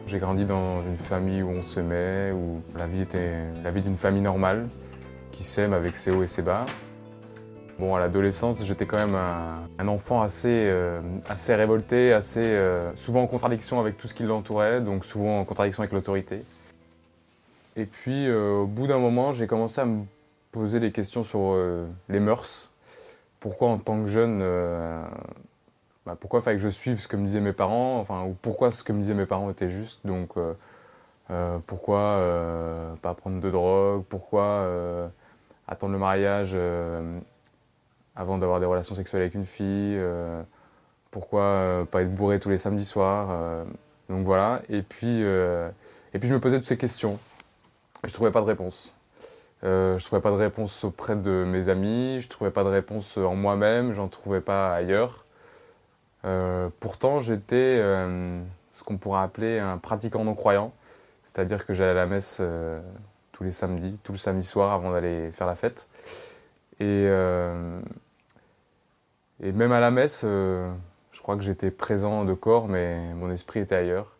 J'ai grandi dans une famille où on s'aimait, où la vie était la vie d'une famille normale, qui s'aime avec ses hauts et ses bas. Bon, à l'adolescence, j'étais quand même un enfant assez révolté, souvent en contradiction avec tout ce qui l'entourait, donc souvent en contradiction avec l'autorité. Et puis, au bout d'un moment, j'ai commencé à me poser des questions sur les mœurs. Pourquoi, en tant que jeune, pourquoi il fallait que je suive ce que me disaient mes parents, enfin, ou pourquoi ce que me disaient mes parents était juste. Donc, pourquoi pas prendre de drogue, pourquoi attendre le mariage avant d'avoir des relations sexuelles avec une fille, pourquoi pas être bourré tous les samedis soirs. Donc voilà, et puis je me posais toutes ces questions. Je trouvais pas de réponse. Je trouvais pas de réponse auprès de mes amis, je trouvais pas de réponse en moi-même, j'en trouvais pas ailleurs. Pourtant, j'étais ce qu'on pourrait appeler un pratiquant non-croyant, c'est-à-dire que j'allais à la messe tous les samedis, tout le samedi soir avant d'aller faire la fête. Et, euh, et même à la messe, je crois que j'étais présent de corps, mais mon esprit était ailleurs.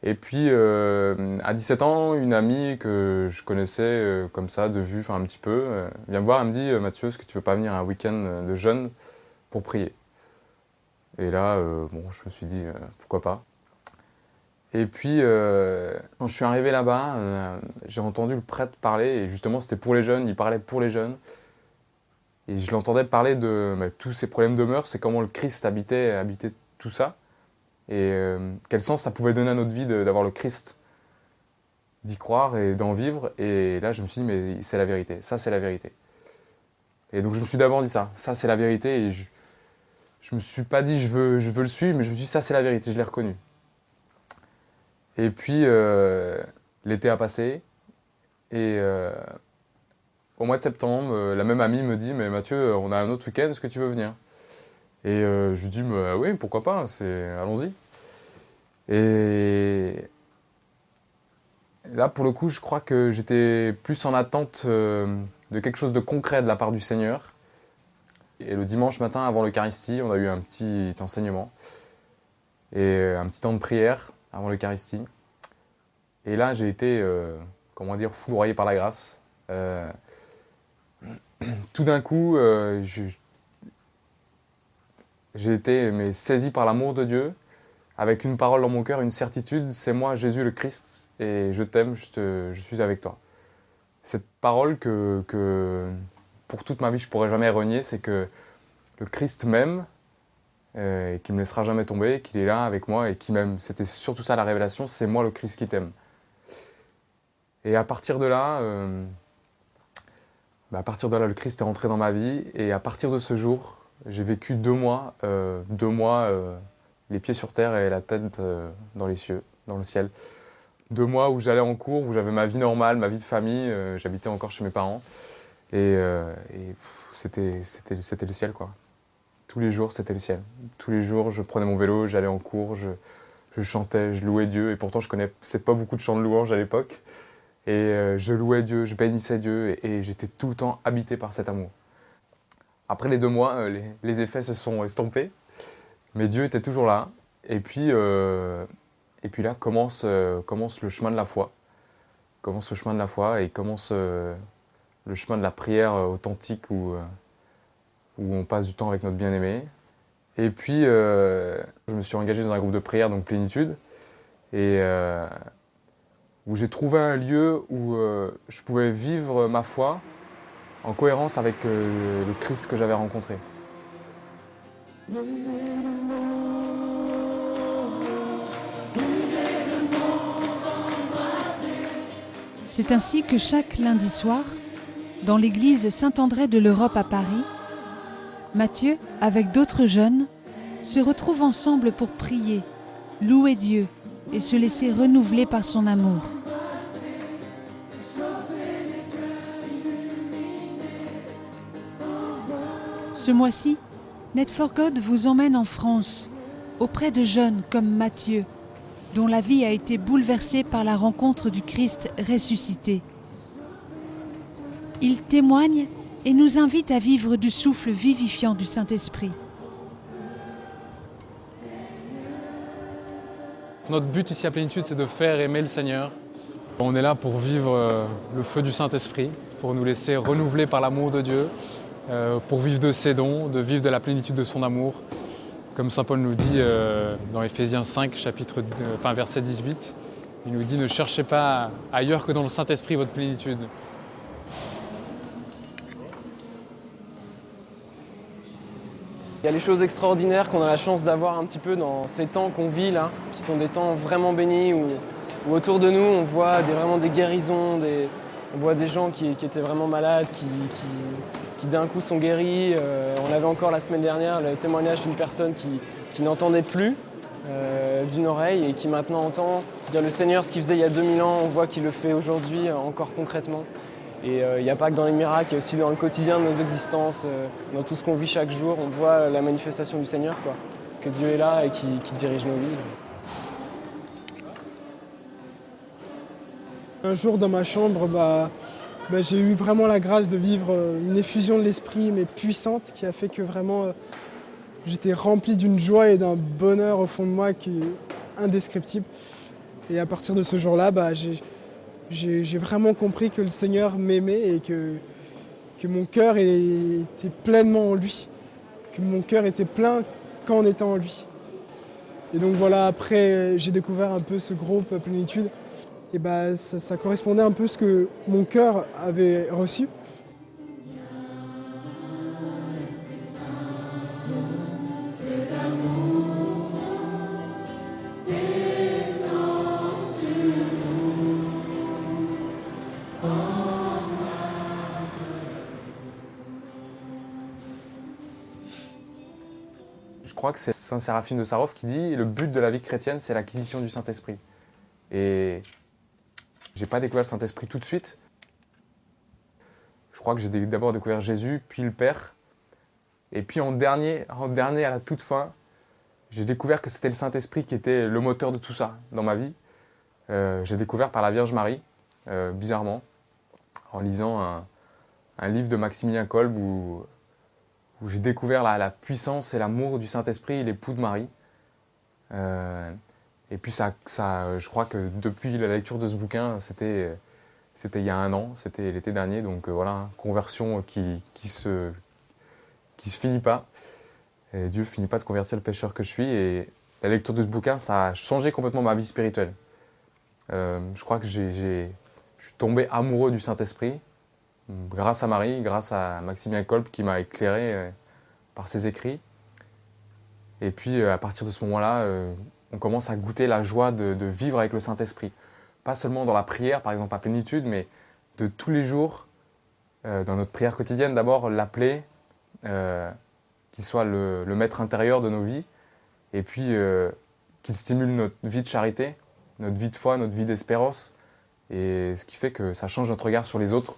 Et puis, à 17 ans, une amie que je connaissais comme ça, de vue, enfin un petit peu, vient me voir, elle me dit Mathieu, est-ce que tu veux pas venir à un week-end de jeûne pour prier? Et là, bon, je me suis dit pourquoi pas. Et puis, quand je suis arrivé là-bas, j'ai entendu le prêtre parler, et justement, c'était pour les jeunes, il parlait pour les jeunes. Et je l'entendais parler de tous ces problèmes de mœurs, c'est comment le Christ habitait tout ça, et quel sens ça pouvait donner à notre vie d'avoir le Christ, d'y croire et d'en vivre. Et là, je me suis dit, mais c'est la vérité, ça c'est la vérité. Et donc, je me suis d'abord dit ça c'est la vérité, et je me suis pas dit, je veux le suivre, mais je me suis dit, ça c'est la vérité, je l'ai reconnu. Et puis, l'été a passé, et au mois de septembre, la même amie me dit, mais Mathieu, on a un autre week-end, est-ce que tu veux venir? Et je lui dis, oui, pourquoi pas, allons-y. Et là, pour le coup, je crois que j'étais plus en attente de quelque chose de concret de la part du Seigneur. Et le dimanche matin, avant l'Eucharistie, on a eu un petit enseignement et un petit temps de prière avant l'Eucharistie. Et là, j'ai été, comment dire, foudroyé par la grâce. Tout d'un coup, j'ai été saisi par l'amour de Dieu, avec une parole dans mon cœur, une certitude, c'est moi, Jésus le Christ, et je t'aime, je suis avec toi. Cette parole que pour toute ma vie je pourrais jamais renier, c'est que le Christ m'aime, et qu'il me laissera jamais tomber, qu'il est là avec moi et qu'il m'aime. C'était surtout ça la révélation, c'est moi le Christ qui t'aime. Et à partir de là, le Christ est rentré dans ma vie, et à partir de ce jour, j'ai vécu 2 mois, les pieds sur terre et la tête dans les cieux, dans le ciel. 2 mois où j'allais en cours, où j'avais ma vie normale, ma vie de famille, j'habitais encore chez mes parents, c'était le ciel, quoi. Tous les jours, c'était le ciel. Tous les jours, je prenais mon vélo, j'allais en cours, je chantais, je louais Dieu, et pourtant je connaissais pas beaucoup de chants de louange à l'époque. Et je louais Dieu, je bénissais Dieu, et j'étais tout le temps habité par cet amour. Après les 2 mois, les effets se sont estompés, mais Dieu était toujours là. Et puis là commence le chemin de la foi. Commence le chemin de la foi, et commence le chemin de la prière authentique où on passe du temps avec notre bien-aimé. Et puis, je me suis engagé dans un groupe de prière, donc Plénitude, et où j'ai trouvé un lieu où je pouvais vivre ma foi en cohérence avec le Christ que j'avais rencontré. C'est ainsi que chaque lundi soir, dans l'église Saint-André de l'Europe à Paris, Mathieu, avec d'autres jeunes, se retrouve ensemble pour prier, louer Dieu et se laisser renouveler par son amour. Ce mois-ci, Net for God vous emmène en France, auprès de jeunes comme Mathieu, dont la vie a été bouleversée par la rencontre du Christ ressuscité. Il témoigne et nous invite à vivre du souffle vivifiant du Saint-Esprit. Notre but ici à Plénitude, c'est de faire aimer le Seigneur. On est là pour vivre le feu du Saint-Esprit, pour nous laisser renouveler par l'amour de Dieu, pour vivre de ses dons, de vivre de la plénitude de son amour. Comme saint Paul nous dit dans Éphésiens 5, verset 18, il nous dit « Ne cherchez pas ailleurs que dans le Saint-Esprit votre plénitude ». Il y a les choses extraordinaires qu'on a la chance d'avoir un petit peu dans ces temps qu'on vit là, qui sont des temps vraiment bénis, où autour de nous on voit vraiment des guérisons, on voit des gens qui étaient vraiment malades, qui d'un coup sont guéris. On avait encore la semaine dernière le témoignage d'une personne qui n'entendait plus d'une oreille et qui maintenant entend. Dire le Seigneur, ce qu'il faisait il y a 2000 ans, on voit qu'il le fait aujourd'hui encore concrètement. Et il n'y a pas que dans les miracles, il y a aussi dans le quotidien de nos existences, dans tout ce qu'on vit chaque jour, on voit la manifestation du Seigneur, quoi. Que Dieu est là et qui dirige nos vies. Un jour dans ma chambre, j'ai eu vraiment la grâce de vivre une effusion de l'esprit, mais puissante, qui a fait que vraiment j'étais rempli d'une joie et d'un bonheur au fond de moi qui est indescriptible. Et à partir de ce jour-là, j'ai vraiment compris que le Seigneur m'aimait et que mon cœur était pleinement en lui, que mon cœur était plein qu'en étant en lui. Et donc voilà, après j'ai découvert un peu ce groupe Plénitude, et ça correspondait un peu à ce que mon cœur avait reçu. Je crois que c'est saint Séraphine de Sarov qui dit « Le but de la vie chrétienne, c'est l'acquisition du Saint-Esprit ». Et j'ai pas découvert le Saint-Esprit tout de suite. Je crois que j'ai d'abord découvert Jésus, puis le Père. Et puis en dernier, à la toute fin, j'ai découvert que c'était le Saint-Esprit qui était le moteur de tout ça dans ma vie. J'ai découvert par la Vierge Marie, bizarrement, en lisant un livre de Maximilien Kolb où j'ai découvert la puissance et l'amour du Saint-Esprit, l'époux de Marie. Et puis je crois que depuis la lecture de ce bouquin, c'était il y a 1 an, c'était l'été dernier, donc voilà, conversion qui se finit pas. Et Dieu finit pas de convertir le pécheur que je suis. Et la lecture de ce bouquin, ça a changé complètement ma vie spirituelle. Je crois que je suis tombé amoureux du Saint-Esprit, grâce à Marie, grâce à Maximilien Kolb qui m'a éclairé par ses écrits. Et puis à partir de ce moment-là, on commence à goûter la joie de vivre avec le Saint-Esprit. Pas seulement dans la prière, par exemple à Plénitude, mais de tous les jours, dans notre prière quotidienne, d'abord l'appeler, qu'il soit le maître intérieur de nos vies, et puis qu'il stimule notre vie de charité, notre vie de foi, notre vie d'espérance, et ce qui fait que ça change notre regard sur les autres.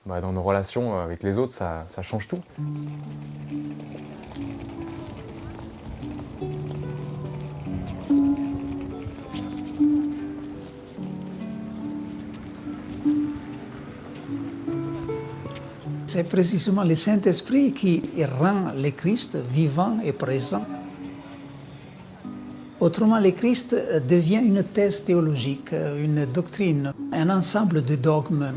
Dans nos relations avec les autres, ça change tout. C'est précisément le Saint-Esprit qui rend le Christ vivant et présent. Autrement, le Christ devient une thèse théologique, une doctrine, un ensemble de dogmes.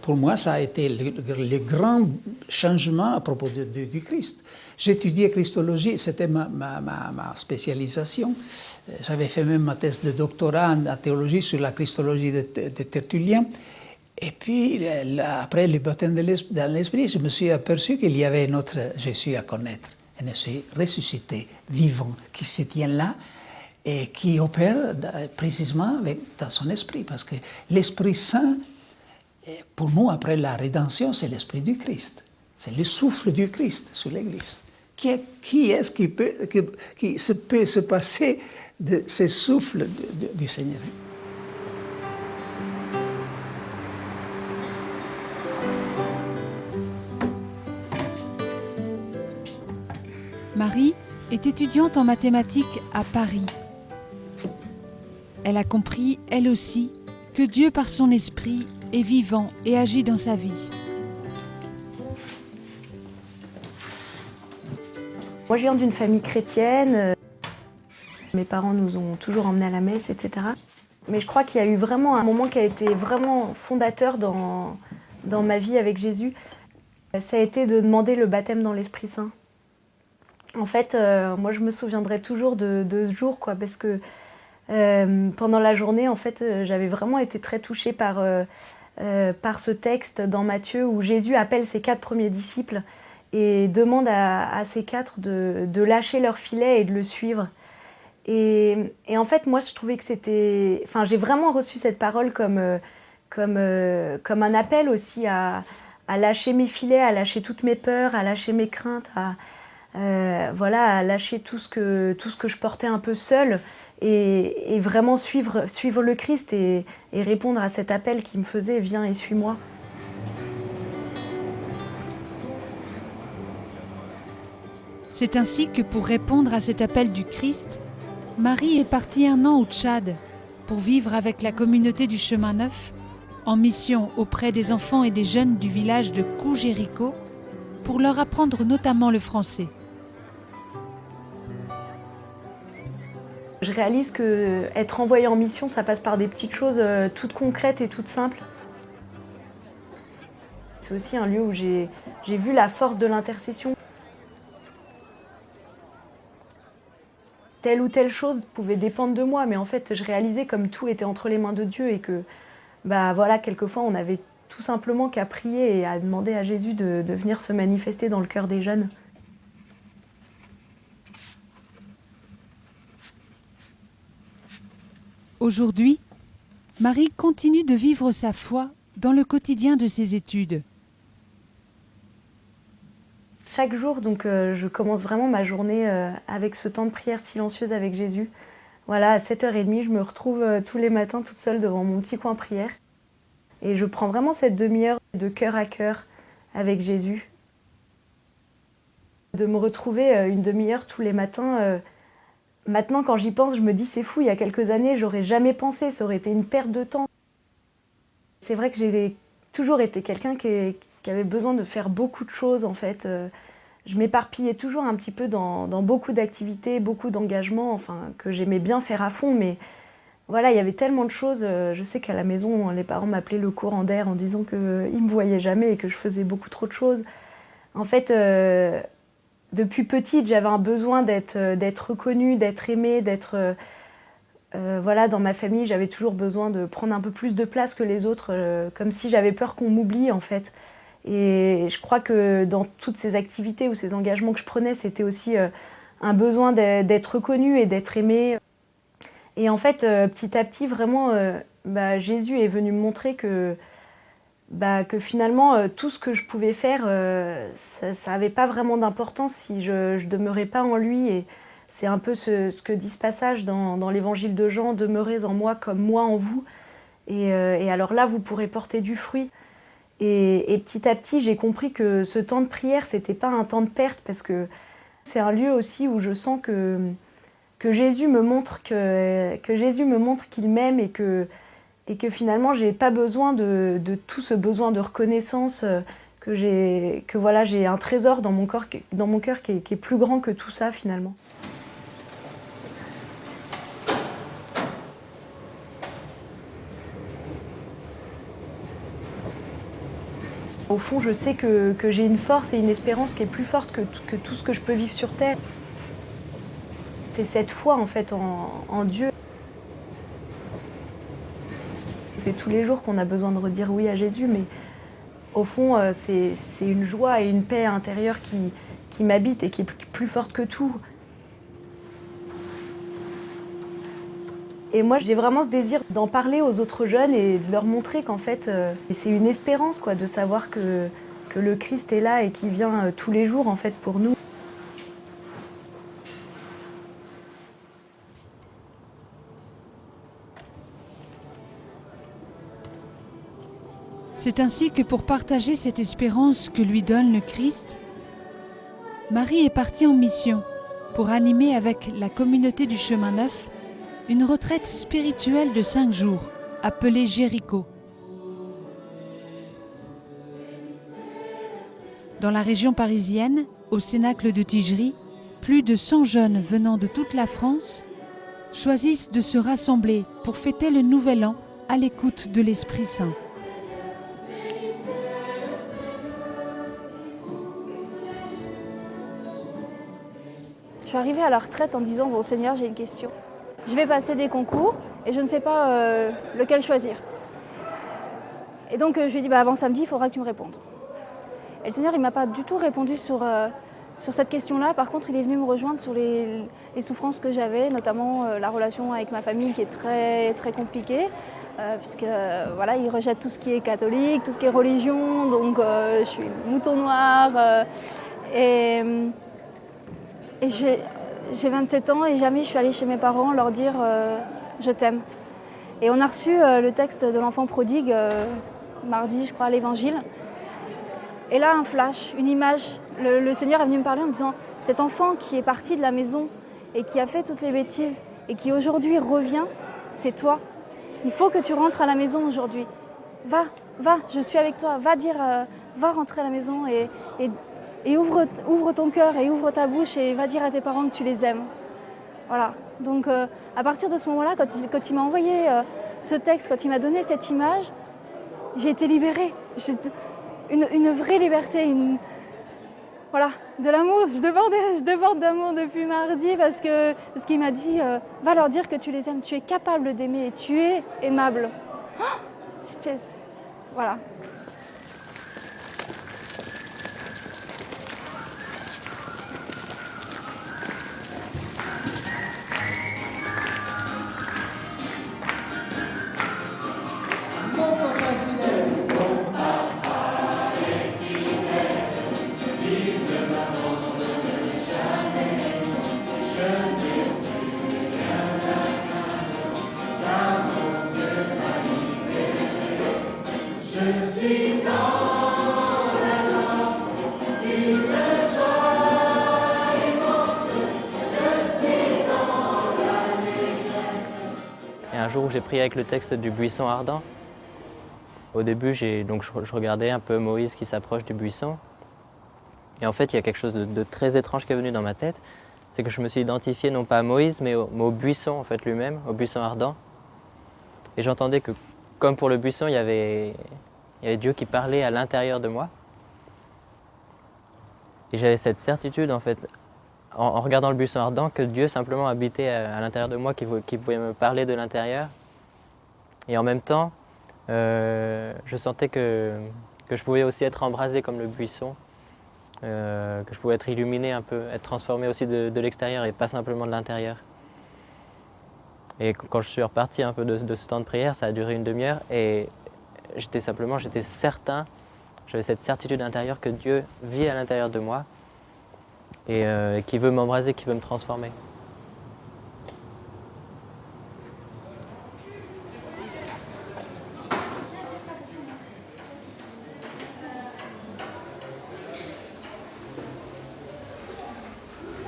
Pour moi, ça a été le grand changement à propos du Christ. J'étudiais Christologie, c'était ma spécialisation. J'avais fait même ma thèse de doctorat en théologie sur la Christologie de Tertullien. Et puis, après le baptême dans l'Esprit, je me suis aperçu qu'il y avait notre Jésus à connaître, un Jésus ressuscité, vivant, qui se tient là et qui opère précisément dans son esprit. Parce que l'Esprit Saint, pour nous, après la rédemption, c'est l'Esprit du Christ. C'est le souffle du Christ sur l'Église. Qui est-ce qui peut se passer de ce souffle du Seigneur? Marie est étudiante en mathématiques à Paris. Elle a compris, elle aussi, que Dieu, par son esprit, est vivant et agit dans sa vie. Moi, je viens d'une famille chrétienne. Mes parents nous ont toujours emmenés à la messe, etc. Mais je crois qu'il y a eu vraiment un moment qui a été vraiment fondateur dans ma vie avec Jésus. Ça a été de demander le baptême dans l'Esprit Saint. En fait, moi je me souviendrai toujours de ce jour, quoi, parce que pendant la journée, en fait, j'avais vraiment été très touchée par ce texte dans Matthieu où Jésus appelle ses 4 premiers disciples et demande à ces 4 de lâcher leur filet et de le suivre. Et en fait, moi, je trouvais que c'était... Enfin, j'ai vraiment reçu cette parole comme un appel aussi à lâcher mes filets, à lâcher toutes mes peurs, à lâcher mes craintes, à lâcher tout ce que je portais un peu seule et vraiment suivre le Christ et répondre à cet appel qui me faisait « Viens et suis-moi ». C'est ainsi que pour répondre à cet appel du Christ, Marie est partie 1 an au Tchad pour vivre avec la communauté du Chemin Neuf en mission auprès des enfants et des jeunes du village de Koujérico pour leur apprendre notamment le français. Je réalise qu'être envoyé en mission, ça passe par des petites choses toutes concrètes et toutes simples. C'est aussi un lieu où j'ai vu la force de l'intercession. Telle ou telle chose pouvait dépendre de moi, mais en fait, je réalisais comme tout était entre les mains de Dieu et que, quelquefois, on avait tout simplement qu'à prier et à demander à Jésus de venir se manifester dans le cœur des jeunes. Aujourd'hui, Marie continue de vivre sa foi dans le quotidien de ses études. Chaque jour, donc, je commence vraiment ma journée avec ce temps de prière silencieuse avec Jésus. Voilà, à 7h30, je me retrouve tous les matins toute seule devant mon petit coin prière. Et je prends vraiment cette demi-heure de cœur à cœur avec Jésus. De me retrouver une demi-heure tous les matins. Maintenant, quand j'y pense, je me dis c'est fou, il y a quelques années, j'aurais jamais pensé, ça aurait été une perte de temps. C'est vrai que j'ai toujours été quelqu'un qui avait besoin de faire beaucoup de choses, en fait. Je m'éparpillais toujours un petit peu dans beaucoup d'activités, beaucoup d'engagements, enfin, que j'aimais bien faire à fond, mais voilà, il y avait tellement de choses. Je sais qu'à la maison, les parents m'appelaient le courant d'air en disant qu'ils ne me voyaient jamais et que je faisais beaucoup trop de choses. En fait, depuis petite, j'avais un besoin d'être reconnue, d'être aimée, d'être... dans ma famille, j'avais toujours besoin de prendre un peu plus de place que les autres, comme si j'avais peur qu'on m'oublie, en fait. Et je crois que dans toutes ces activités ou ces engagements que je prenais, c'était aussi un besoin d'être reconnue et d'être aimée. Et en fait, petit à petit, vraiment, Jésus est venu me montrer que finalement, tout ce que je pouvais faire, ça n'avait pas vraiment d'importance si je ne demeurais pas en lui. Et c'est un peu ce que dit ce passage dans l'évangile de Jean, « Demeurez en moi comme moi en vous ». Et alors là, vous pourrez porter du fruit. Et petit à petit, j'ai compris que ce temps de prière, c'était pas un temps de perte, parce que c'est un lieu aussi où je sens que Jésus me montre qu'il m'aime et que finalement, j'ai pas besoin de tout ce besoin de reconnaissance, que j'ai un trésor dans mon cœur qui est plus grand que tout ça finalement. Au fond, je sais que j'ai une force et une espérance qui est plus forte que tout ce que je peux vivre sur Terre. C'est cette foi en fait en Dieu. C'est tous les jours qu'on a besoin de redire oui à Jésus, mais au fond, c'est une joie et une paix intérieure qui m'habite et qui est plus forte que tout. Et moi, j'ai vraiment ce désir d'en parler aux autres jeunes et de leur montrer qu'en fait, c'est une espérance, quoi, de savoir que le Christ est là et qu'il vient tous les jours, en fait, pour nous. C'est ainsi que pour partager cette espérance que lui donne le Christ, Marie est partie en mission pour animer avec la communauté du Chemin Neuf une retraite spirituelle de 5 jours, appelée Jéricho. Dans la région parisienne, au Cénacle de Tigerie, plus de 100 jeunes venant de toute la France choisissent de se rassembler pour fêter le Nouvel An à l'écoute de l'Esprit Saint. Je suis arrivée à la retraite en disant « Bon Seigneur, j'ai une question. Je vais passer des concours et je ne sais pas lequel choisir. » Et donc je lui ai dit « Avant samedi, il faudra que tu me répondes. » Et le Seigneur, il ne m'a pas du tout répondu sur cette question-là. Par contre, il est venu me rejoindre sur les souffrances que j'avais, notamment la relation avec ma famille qui est très, très compliquée. Puisque voilà, il rejette tout ce qui est catholique, tout ce qui est religion. Donc je suis une mouton noire. Et j'ai 27 ans et jamais je suis allée chez mes parents leur dire je t'aime. Et on a reçu le texte de l'enfant prodigue mardi, je crois, à l'évangile. Et là, un flash, une image. Le Seigneur est venu me parler en me disant cet enfant qui est parti de la maison et qui a fait toutes les bêtises et qui aujourd'hui revient, c'est toi. Il faut que tu rentres à la maison aujourd'hui. Va, je suis avec toi. Va rentrer à la maison et ouvre ton cœur et ouvre ta bouche et va dire à tes parents que tu les aimes. Voilà. Donc à partir de ce moment-là, quand il m'a envoyé ce texte, quand il m'a donné cette image, j'ai été libérée. Une vraie liberté, voilà, de l'amour. Je déborde d'amour depuis mardi parce qu'il m'a dit va leur dire que tu les aimes, tu es capable d'aimer et tu es aimable. Oh, voilà. Et un jour où j'ai prié avec le texte du buisson ardent, au début je regardais un peu Moïse qui s'approche du buisson. Et en fait il y a quelque chose de très étrange qui est venu dans ma tête, c'est que je me suis identifié non pas à Moïse mais au buisson en fait lui-même, au buisson ardent. Et j'entendais que comme pour le buisson il y avait Dieu qui parlait à l'intérieur de moi. Et j'avais cette certitude en fait, en regardant le buisson ardent, que Dieu simplement habitait à l'intérieur de moi, qui pouvait me parler de l'intérieur. Et en même temps, je sentais que je pouvais aussi être embrasé comme le buisson, que je pouvais être illuminé un peu, être transformé aussi de l'extérieur et pas simplement de l'intérieur. Et quand je suis reparti un peu de ce temps de prière, ça a duré une demi-heure et j'étais certain, j'avais cette certitude intérieure que Dieu vit à l'intérieur de moi et qui veut m'embraser, qui veut me transformer.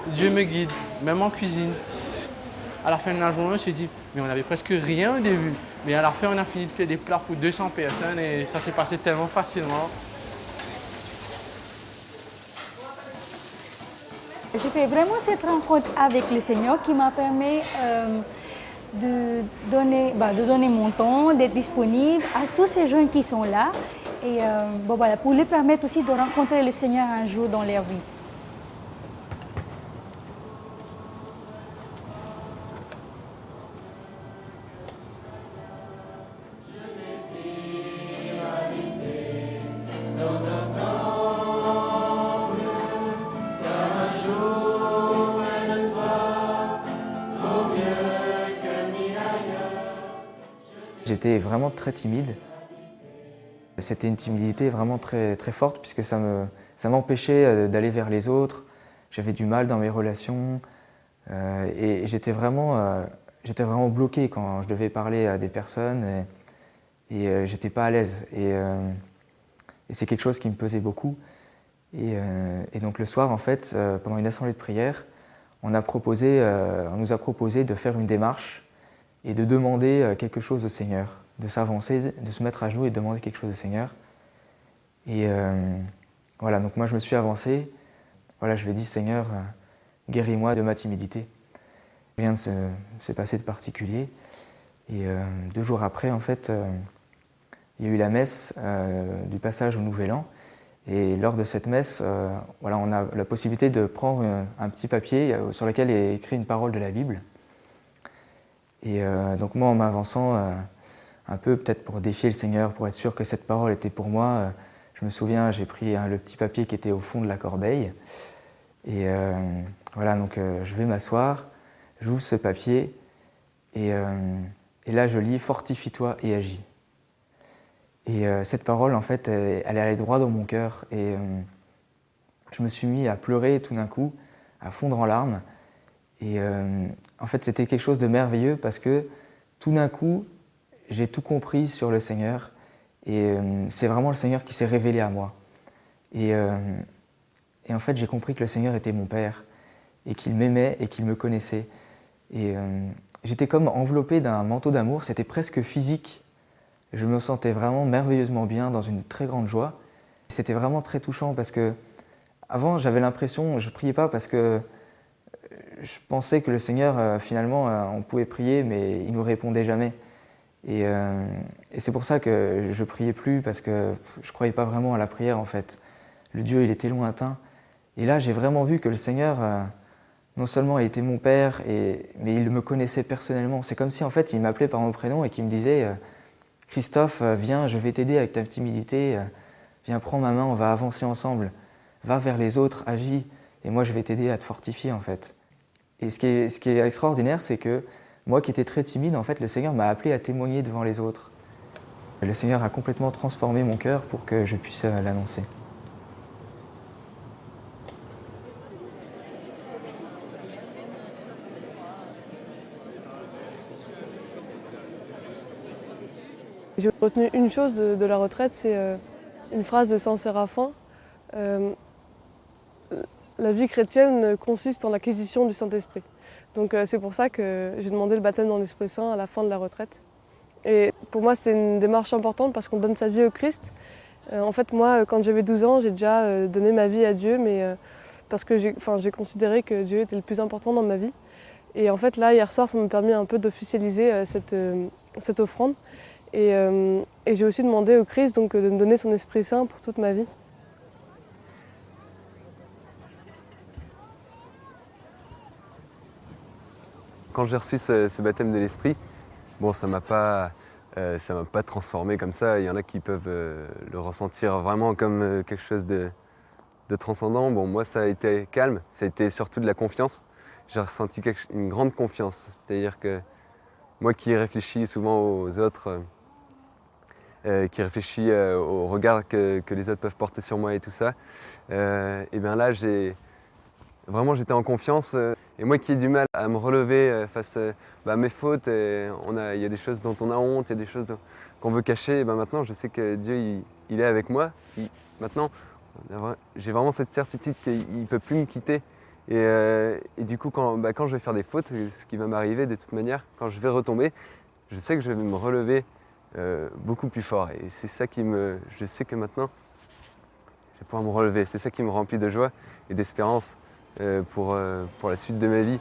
Dieu me guide, même en cuisine. À la fin de la journée, on s'est dit, mais on avait presque rien au début. Mais à la fin, on a fini de faire des plats pour 200 personnes et ça s'est passé tellement facilement. J'ai fait vraiment cette rencontre avec le Seigneur qui m'a permis de donner mon temps, d'être disponible à tous ces jeunes qui sont là et pour leur permettre aussi de rencontrer le Seigneur un jour dans leur vie. J'étais vraiment très timide. C'était une timidité vraiment très, très forte puisque ça m'empêchait d'aller vers les autres. J'avais du mal dans mes relations et j'étais vraiment bloqué quand je devais parler à des personnes et j'étais pas à l'aise. Et c'est quelque chose qui me pesait beaucoup. Et donc le soir, en fait, pendant une assemblée de prière, on nous a proposé de faire une démarche et de demander quelque chose au Seigneur, de s'avancer, de se mettre à genoux et de demander quelque chose au Seigneur. Et voilà, donc moi je me suis avancé, voilà, je lui ai dit « Seigneur, guéris-moi de ma timidité ». Rien ne s'est passé de particulier. Et 2 jours après, en fait, il y a eu la messe du passage au Nouvel An. Et lors de cette messe, voilà, on a la possibilité de prendre un petit papier sur lequel est écrit une parole de la Bible. Et donc moi, en m'avançant un peu, peut-être pour défier le Seigneur, pour être sûr que cette parole était pour moi, je me souviens, j'ai pris le petit papier qui était au fond de la corbeille. Et voilà, donc je vais m'asseoir, j'ouvre ce papier, et là je lis « Fortifie-toi et agis ». Et cette parole, en fait, elle est allée droit dans mon cœur. Et je me suis mis à pleurer tout d'un coup, à fondre en larmes. Et en fait, c'était quelque chose de merveilleux parce que tout d'un coup, j'ai tout compris sur le Seigneur. Et c'est vraiment le Seigneur qui s'est révélé à moi. Et en fait, j'ai compris que le Seigneur était mon Père et qu'il m'aimait et qu'il me connaissait. Et j'étais comme enveloppé d'un manteau d'amour, c'était presque physique. Je me sentais vraiment merveilleusement bien, dans une très grande joie. C'était vraiment très touchant parce que avant, j'avais l'impression, je ne priais pas parce que je pensais que le Seigneur, finalement, on pouvait prier, mais il ne nous répondait jamais. Et c'est pour ça que je ne priais plus, parce que je ne croyais pas vraiment à la prière, en fait. Le Dieu, il était lointain. Et là, j'ai vraiment vu que le Seigneur, non seulement il était mon Père, mais il me connaissait personnellement. C'est comme si, en fait, il m'appelait par mon prénom et qu'il me disait « Christophe, viens, je vais t'aider avec ta timidité. Viens, prends ma main, on va avancer ensemble. Va vers les autres, agis, et moi, je vais t'aider à te fortifier, en fait. » Et ce qui est extraordinaire, c'est que moi qui étais très timide, en fait, le Seigneur m'a appelé à témoigner devant les autres. Le Seigneur a complètement transformé mon cœur pour que je puisse l'annoncer. J'ai retenu une chose de la retraite, c'est une phrase de Saint Séraphin. La vie chrétienne consiste en l'acquisition du Saint-Esprit. Donc c'est pour ça que j'ai demandé le baptême dans l'Esprit Saint à la fin de la retraite. Et pour moi, c'est une démarche importante parce qu'on donne sa vie au Christ. En fait, moi, quand j'avais 12 ans, j'ai déjà donné ma vie à Dieu, mais parce que j'ai considéré que Dieu était le plus important dans ma vie. Et en fait, là, hier soir, ça m'a permis un peu d'officialiser cette offrande. Et j'ai aussi demandé au Christ donc, de me donner son Esprit Saint pour toute ma vie. Quand j'ai reçu ce baptême de l'Esprit, bon, ça m'a pas transformé comme ça. Il y en a qui peuvent le ressentir vraiment comme quelque chose de transcendant. Bon, moi, ça a été calme, ça a été surtout de la confiance. J'ai ressenti une grande confiance, c'est-à-dire que moi qui réfléchis souvent aux autres, qui réfléchit au regard que les autres peuvent porter sur moi et tout ça, et bien là, j'étais en confiance. Et moi qui ai du mal à me relever face à mes fautes, il y a des choses dont on a honte, il y a des choses qu'on veut cacher, et ben maintenant je sais que Dieu il est avec moi. Maintenant, j'ai vraiment cette certitude qu'il ne peut plus me quitter. Et du coup, quand je vais faire des fautes, ce qui va m'arriver de toute manière, quand je vais retomber, je sais que je vais me relever beaucoup plus fort. Et c'est ça je sais que maintenant, je vais pouvoir me relever. C'est ça qui me remplit de joie et d'espérance pour la suite de ma vie.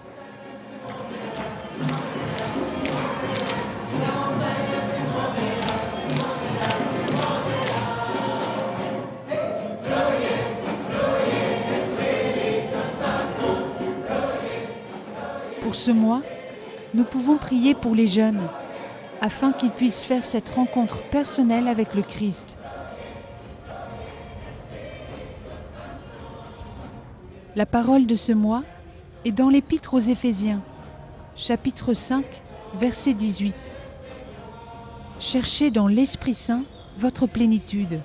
Pour ce mois, nous pouvons prier pour les jeunes, afin qu'ils puissent faire cette rencontre personnelle avec le Christ. La parole de ce mois est dans l'Épître aux Éphésiens, chapitre 5, verset 18. Cherchez dans l'Esprit Saint votre plénitude.